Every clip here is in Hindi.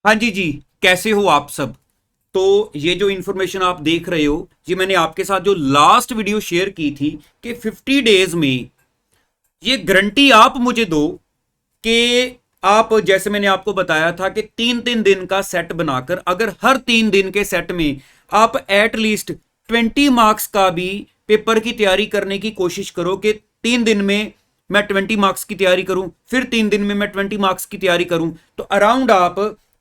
हाँ जी जी। कैसे हो आप सब। तो ये जो इन्फॉर्मेशन आप देख रहे हो, ये मैंने आपके साथ जो लास्ट वीडियो शेयर की थी कि 50 डेज में ये गारंटी आप मुझे दो कि आप, जैसे मैंने आपको बताया था कि 3-3 दिन का सेट बनाकर अगर हर 3 दिन के सेट में आप एटलीस्ट 20 मार्क्स का भी पेपर की तैयारी करने की कोशिश करो कि 3 दिन में मैं 20 मार्क्स की तैयारी करूं, फिर 3 दिन में मैं 20 मार्क्स की तैयारी करूं, तो अराउंड आप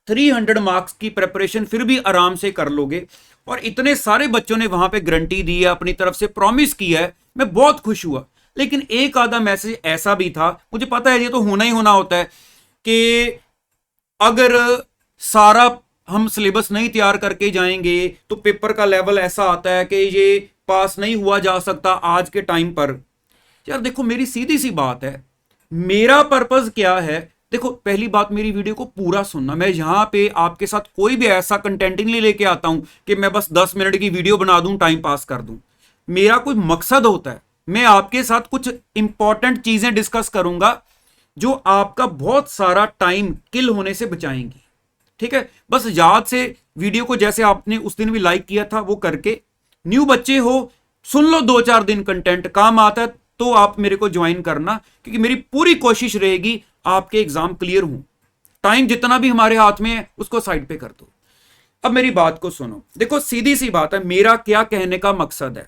300 मार्क्स की प्रेपरेशन फिर भी आराम से कर लोगे। और इतने सारे बच्चों ने वहां पे गारंटी दी है, अपनी तरफ से प्रॉमिस किया है, मैं बहुत खुश हुआ। लेकिन एक आधा मैसेज ऐसा भी था, मुझे पता है ये तो होना ही होना होता है, कि अगर सारा हम सिलेबस नहीं तैयार करके जाएंगे तो पेपर का लेवल ऐसा आता है कि ये पास नहीं हुआ जा सकता आज के टाइम पर। यार देखो, मेरी सीधी सी बात है, मेरा पर्पस क्या है। देखो, पहली बात, मेरी वीडियो को पूरा सुनना। मैं यहां पे आपके साथ कोई भी ऐसा कंटेंट नहीं लेके आता हूं कि मैं बस 10 मिनट की वीडियो बना दूं, टाइम पास कर दूं। मेरा कोई मकसद होता है, मैं आपके साथ कुछ इंपॉर्टेंट चीजें डिस्कस करूंगा जो आपका बहुत सारा टाइम किल होने से बचाएंगी। ठीक है, बस याद से वीडियो को, जैसे आपने उस दिन भी लाइक किया था, वो करके, न्यू बच्चे हो, सुन लो 2-4 दिन, कंटेंट काम आता है तो आप मेरे को ज्वाइन करना, क्योंकि मेरी पूरी कोशिश रहेगी आपके एग्जाम क्लियर हों। टाइम जितना भी हमारे हाथ में है उसको साइड पे कर दो। अब मेरी बात को सुनो। देखो, सीधी सी बात है, मेरा क्या कहने का मकसद है।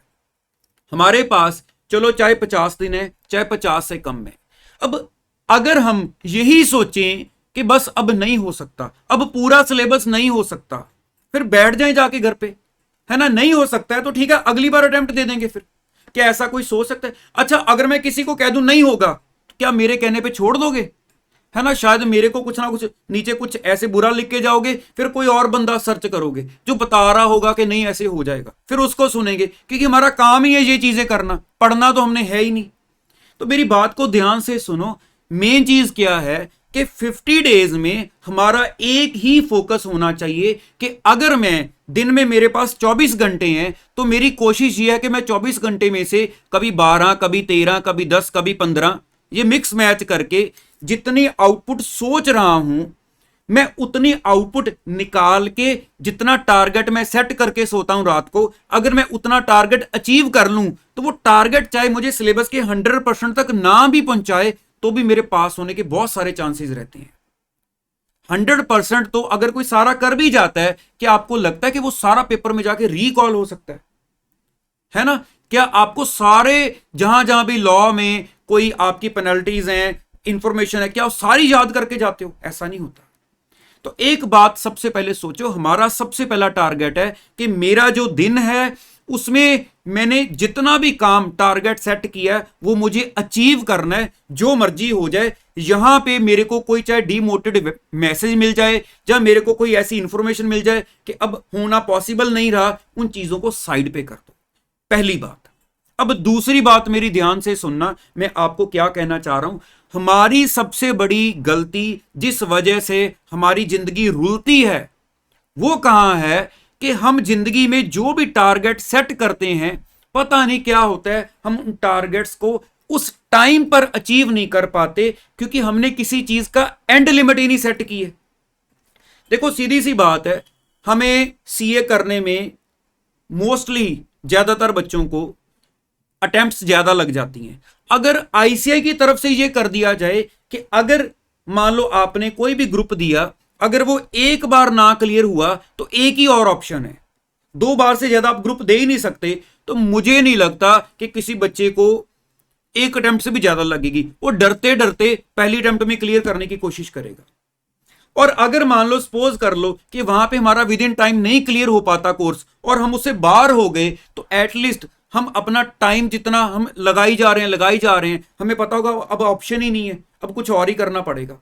हमारे पास चलो चाहे 50 दिन है, चाहे 50 से कम है। अब अगर हम यही सोचें कि बस अब नहीं हो सकता, अब पूरा सिलेबस नहीं हो सकता, फिर बैठ जाएं जाके घर पे, है ना। नहीं हो सकता है तो ठीक है, अगली बार अटेम्प्ट दे देंगे। फिर क्या ऐसा कोई सोच सकता है? अच्छा, अगर मैं किसी को कह दूं नहीं होगा, तो क्या मेरे कहने पे छोड़ दोगे? है ना, शायद मेरे को कुछ ना कुछ नीचे कुछ ऐसे बुरा लिख के जाओगे, फिर कोई और बंदा सर्च करोगे जो बता रहा होगा कि नहीं ऐसे हो जाएगा, फिर उसको सुनेंगे, क्योंकि हमारा काम ही है ये चीजें करना, पढ़ना तो हमने है ही नहीं। तो मेरी बात को ध्यान से सुनो। मेन चीज क्या है कि 50 डेज में हमारा एक ही फोकस होना चाहिए कि अगर मैं दिन में, मेरे पास 24 घंटे हैं, तो मेरी कोशिश यह है कि मैं 24 घंटे में से कभी 12, कभी 13, कभी 10, कभी 15, ये मिक्स मैच करके जितनी आउटपुट सोच रहा हूं, मैं उतनी आउटपुट निकाल के, जितना टारगेट मैं सेट करके सोता हूं रात को, अगर मैं उतना टारगेट अचीव कर लूं, तो वो टारगेट चाहे मुझे सिलेबस के 100% तक ना भी पहुंचाए, तो भी मेरे पास होने के बहुत सारे चांसेस रहते हैं। 100% तो अगर कोई सारा कर भी जाता है, क्या आपको लगता है कि वो सारा पेपर में जाके रिकॉल हो सकता है ना? क्या आपको सारे, जहां जहां भी लॉ में कोई आपकी पेनल्टीज हैं, इंफॉर्मेशन है, क्या वो सारी याद करके जाते हो? ऐसा नहीं होता। तो एक बात सबसे पहले सोचो, हमारा सबसे पहला टारगेट है कि मेरा जो दिन है उसमें मैंने जितना भी काम टारगेट सेट किया है वो मुझे अचीव करना है, जो मर्जी हो जाए। यहां पे मेरे को कोई चाहे डिमोटिवेटेड मैसेज मिल जाए, या मेरे को कोई ऐसी इंफॉर्मेशन मिल जाए कि अब होना पॉसिबल नहीं रहा, उन चीजों को साइड पे कर दो। पहली बात। अब दूसरी बात मेरी ध्यान से सुनना, मैं आपको क्या कहना चाह रहा हूं। हमारी सबसे बड़ी गलती, जिस वजह से हमारी जिंदगी रुलती है, वो कहां है कि हम जिंदगी में जो भी टारगेट सेट करते हैं, पता नहीं क्या होता है, हम उन टारगेट्स को उस टाइम पर अचीव नहीं कर पाते, क्योंकि हमने किसी चीज का एंड लिमिट ही नहीं सेट की है। देखो, सीधी सी बात है, हमें सीए करने में मोस्टली ज्यादातर बच्चों को अटेम्प्ट्स ज्यादा लग जाती हैं। अगर आईसीआई की तरफ से यह कर दिया जाए कि अगर मान लो आपने कोई भी ग्रुप दिया, अगर वो एक बार ना क्लियर हुआ तो एक ही और ऑप्शन है, 2 बार से ज्यादा आप ग्रुप दे ही नहीं सकते, तो मुझे नहीं लगता कि किसी बच्चे को एक अटेम्प्ट से भी ज्यादा लगेगी। वो डरते डरते पहली अटेम्प्ट में क्लियर करने की कोशिश करेगा। और अगर मान लो, सपोज कर लो कि वहां पे हमारा विद इन टाइम नहीं क्लियर हो पाता कोर्स, और हम उससे बाहर हो गए, तो एटलीस्ट हम अपना टाइम जितना हम लगाई जा रहे हैं, हमें पता होगा अब ऑप्शन ही नहीं है, अब कुछ और ही करना पड़ेगा।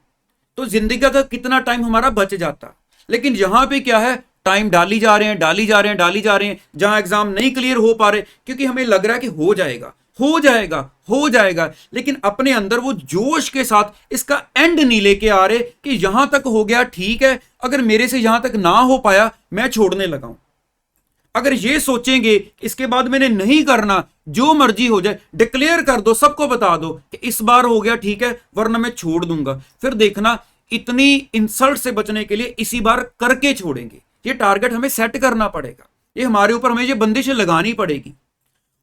तो जिंदगी का कितना टाइम हमारा बच जाता। लेकिन यहां पे क्या है, टाइम डाली जा रहे हैं, जहां एग्जाम नहीं क्लियर हो पा रहे, क्योंकि हमें लग रहा है कि हो जाएगा, लेकिन अपने अंदर वो जोश के साथ इसका एंड नहीं लेके आ रहे कि यहां तक हो गया ठीक है, अगर मेरे से यहां तक ना हो पाया मैं छोड़ने लगा हूं। अगर ये सोचेंगे इसके बाद मैंने नहीं करना, जो मर्जी हो जाए, डिक्लेयर कर दो, सबको बता दो कि इस बार हो गया ठीक है, वरना मैं छोड़ दूंगा, फिर देखना इतनी इंसल्ट से बचने के लिए इसी बार करके छोड़ेंगे। ये टारगेट हमें सेट करना पड़ेगा, ये हमारे ऊपर हमें ये बंदिश लगानी पड़ेगी।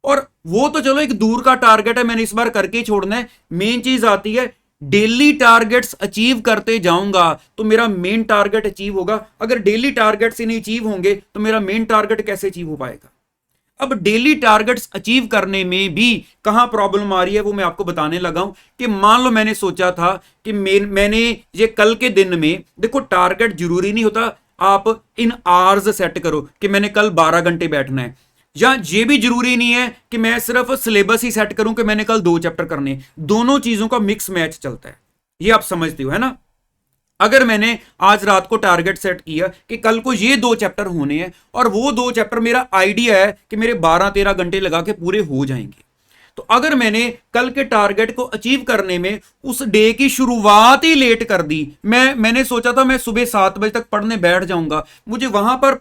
और वो तो चलो एक दूर का टारगेट है, मैंने इस बार करके ही छोड़ना है। मेन चीज आती है डेली टारगेट्स अचीव करते जाऊंगा तो मेरा मेन टारगेट अचीव होगा। अगर डेली टारगेट्स ही नहीं अचीव होंगे तो मेरा मेन टारगेट कैसे अचीव हो पाएगा। अब डेली टारगेट्स अचीव करने में भी कहां प्रॉब्लम आ रही है वो मैं आपको बताने लगा हूं। कि मान लो मैंने सोचा था कि मैंने ये कल के दिन में, देखो टारगेट जरूरी नहीं होता आप इन आवर्स सेट करो कि मैंने कल 12 घंटे बैठना है, या ये भी जरूरी नहीं है कि मैं सिर्फ सिलेबस ही सेट करूं कि मैंने कल 2 चैप्टर करने। दोनों चीजों का मिक्स मैच चलता है, ये आप समझते हो है ना। अगर मैंने आज रात को टारगेट सेट किया कि कल को ये 2 चैप्टर होने हैं और वो 2 चैप्टर मेरा आइडिया है कि मेरे 12-13 घंटे लगा के पूरे हो जाएंगे, तो अगर मैंने कल के टारगेट को अचीव करने में उस डे की शुरुआत ही लेट कर दी, मैंने सोचा था मैं सुबह 7 बजे तक पढ़ने बैठ जाऊंगा, मुझे वहां पर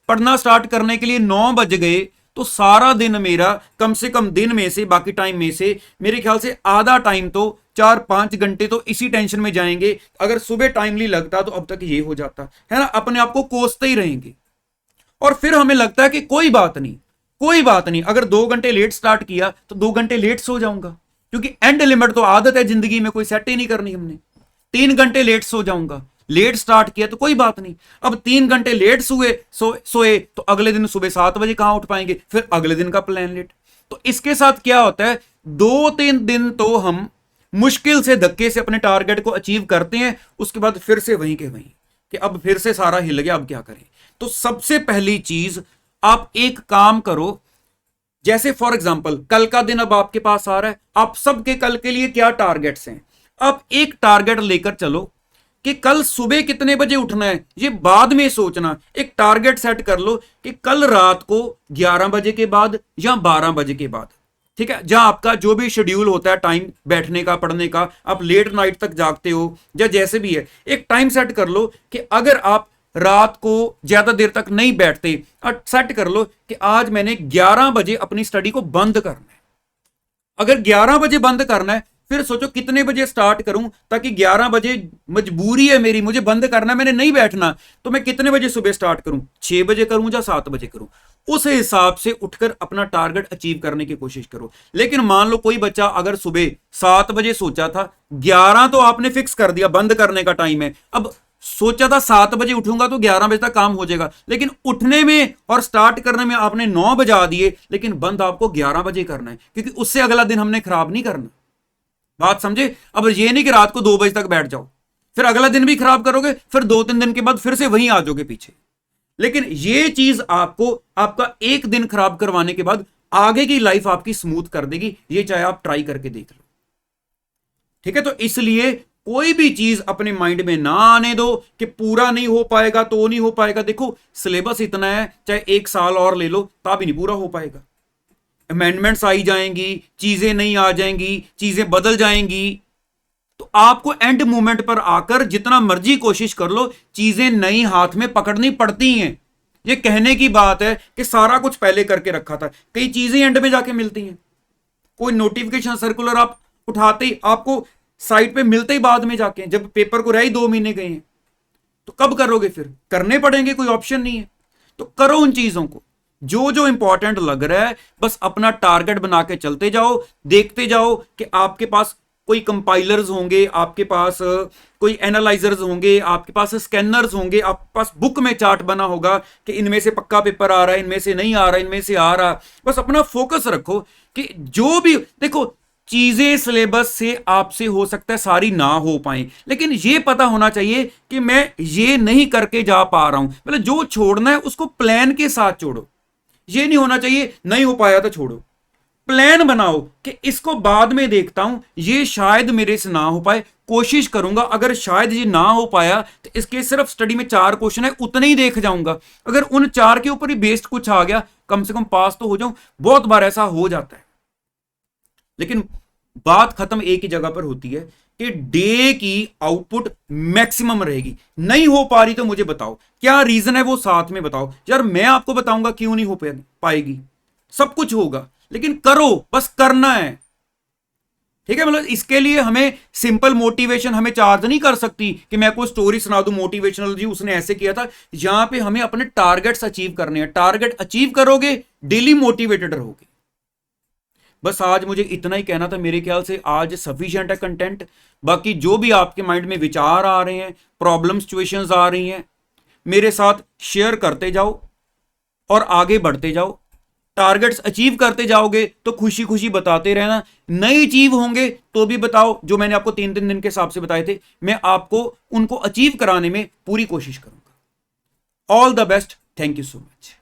पढ़ना स्टार्ट करने के लिए 9 बज गए, तो सारा दिन मेरा कम से कम दिन में से, बाकी टाइम में से मेरे ख्याल से आधा टाइम तो 4-5 घंटे तो इसी टेंशन में जाएंगे। अगर सुबह टाइमली लगता तो अब तक ये हो जाता है ना। अपने आप को कोसते ही रहेंगे और फिर हमें लगता है कि कोई बात नहीं, कोई बात नहीं, अगर 2 घंटे लेट स्टार्ट किया तो 2 घंटे लेट सो जाऊंगा, क्योंकि एंड लिमिट तो आदत है जिंदगी में, कोई सेट ही नहीं करनी हमने। 3 घंटे लेट सो जाऊंगा, लेट स्टार्ट किया तो कोई बात नहीं। अब 3 घंटे लेट सोए तो अगले दिन सुबह 7 बजे कहां उठ पाएंगे, फिर अगले दिन का प्लान लेट। तो इसके साथ क्या होता है, 2-3 दिन तो हम मुश्किल से धक्के से अपने टारगेट को अचीव करते हैं, उसके बाद फिर से वहीं के वहीं कि अब फिर से सारा हिल गया, अब क्या करें। तो सबसे पहली चीज आप एक काम करो, जैसे फॉर एग्जांपल कल का दिन अब आपके पास आ रहा है, आप सबके कल के लिए क्या टारगेट्स हैं, आप एक टारगेट लेकर चलो कि कल सुबह कितने बजे उठना है, ये बाद में सोचना। एक टारगेट सेट कर लो कि कल रात को 11 बजे के बाद या 12 बजे के बाद, ठीक है, जहां आपका जो भी शेड्यूल होता है टाइम बैठने का, पढ़ने का, आप लेट नाइट तक जागते हो या जैसे भी है, एक टाइम सेट कर लो कि अगर आप रात को ज्यादा देर तक नहीं बैठते, सेट कर लो कि आज मैंने 11 बजे अपनी स्टडी को बंद करना है। अगर 11 बजे बंद करना है, फिर सोचो कितने बजे स्टार्ट करूं ताकि 11 बजे मजबूरी है मेरी, मुझे बंद करना है, मैंने नहीं बैठना, तो मैं कितने बजे सुबह स्टार्ट करूं, 6 बजे करूं या 7 बजे करूं। उस हिसाब से उठकर अपना टारगेट अचीव करने की कोशिश करो। लेकिन मान लो कोई बच्चा अगर सुबह 7 बजे सोचा था, 11 तो आपने फिक्स कर दिया बंद करने का टाइम है, अब सोचा था 7 बजे उठूंगा तो 11 बजे तक काम हो जाएगा, लेकिन उठने में और स्टार्ट करने में आपने 9 बजा दिए, लेकिन बंद आपको 11 बजे करना है, क्योंकि उससे अगला दिन हमने खराब नहीं करना। बात समझे। अब ये नहीं कि रात को 2 बजे तक बैठ जाओ, फिर अगला दिन भी खराब करोगे, फिर 2-3 दिन के बाद फिर से वहीं आ जाओगे पीछे। लेकिन ये चीज आपको आपका एक दिन खराब करवाने के बाद आगे की लाइफ आपकी स्मूथ कर देगी, ये चाहे आप ट्राई करके देख लो, ठीक है। तो इसलिए कोई भी चीज अपने माइंड में ना आने दो कि पूरा नहीं हो पाएगा तो नहीं हो पाएगा। देखो सिलेबस इतना है, चाहे 1 साल और ले लो तब ही नहीं पूरा हो पाएगा। अमेंडमेंट्स आई जाएंगी, चीजें नहीं आ जाएंगी, चीजें बदल जाएंगी, तो आपको एंड मोमेंट पर आकर जितना मर्जी कोशिश कर लो, चीजें नई हाथ में पकड़नी पड़ती हैं। ये कहने की बात है कि सारा कुछ पहले करके रखा था, कई चीजें एंड में जाके मिलती हैं। कोई नोटिफिकेशन सर्कुलर आप उठाते ही आपको साइट पे मिलते ही बाद में जाके, जब पेपर को रह ही 2 महीने गए हैं, तो कब करोगे, फिर करने पड़ेंगे, कोई ऑप्शन नहीं है। तो करो उन चीजों को जो जो इंपॉर्टेंट लग रहा है, बस अपना टारगेट बना के चलते जाओ, देखते जाओ कि आपके पास कोई कंपाइलर्स होंगे, आपके पास कोई एनालाइजर्स होंगे, आपके पास स्कैनर्स होंगे, आपके पास बुक में चार्ट बना होगा कि इनमें से पक्का पेपर आ रहा है, इनमें से नहीं आ रहा, इनमें से आ रहा। बस अपना फोकस रखो कि जो भी, देखो चीजें सिलेबस से आपसे हो सकता है सारी ना हो पाए, लेकिन ये पता होना चाहिए कि मैं ये नहीं करके जा पा रहा हूं, मतलब जो छोड़ना है उसको प्लान के साथ छोड़ो। ये नहीं होना चाहिए नहीं हो पाया तो छोड़ो, प्लान बनाओ कि इसको बाद में देखता हूं, ये शायद मेरे से ना हो पाए, कोशिश करूंगा, अगर शायद ये ना हो पाया तो इसके सिर्फ स्टडी में 4 क्वेश्चन है उतने ही देख जाऊंगा, अगर उन 4 के ऊपर ही बेस्ड कुछ आ गया कम से कम पास तो हो जाऊं। बहुत बार ऐसा हो जाता है, लेकिन बात खत्म एक ही जगह पर होती है कि डे की आउटपुट मैक्सिमम रहेगी। नहीं हो पा रही तो मुझे बताओ क्या रीजन है, वो साथ में बताओ यार, मैं आपको बताऊंगा क्यों नहीं हो पाएगी। सब कुछ होगा लेकिन करो, बस करना है, ठीक है, मतलब इसके लिए हमें सिंपल मोटिवेशन हमें चार्ज नहीं कर सकती कि मैं कोई स्टोरी सुना दूं मोटिवेशनल, जी उसने ऐसे किया था। यहां पे हमें अपने टारगेट्स अचीव करने हैं, टारगेट अचीव करोगे डेली मोटिवेटेड रहोगे। बस आज मुझे इतना ही कहना था, मेरे ख्याल से आज सफिशिएंट है कंटेंट। बाकी जो भी आपके माइंड में विचार आ रहे हैं, प्रॉब्लम सिचुएशंस आ रही हैं, मेरे साथ शेयर करते जाओ और आगे बढ़ते जाओ। टारगेट्स अचीव करते जाओगे तो खुशी खुशी बताते रहना, नहीं अचीव होंगे तो भी बताओ, जो मैंने आपको 3-3 दिन के हिसाब से बताए थे, मैं आपको उनको अचीव कराने में पूरी कोशिश करूंगा। All the best, thank you so much.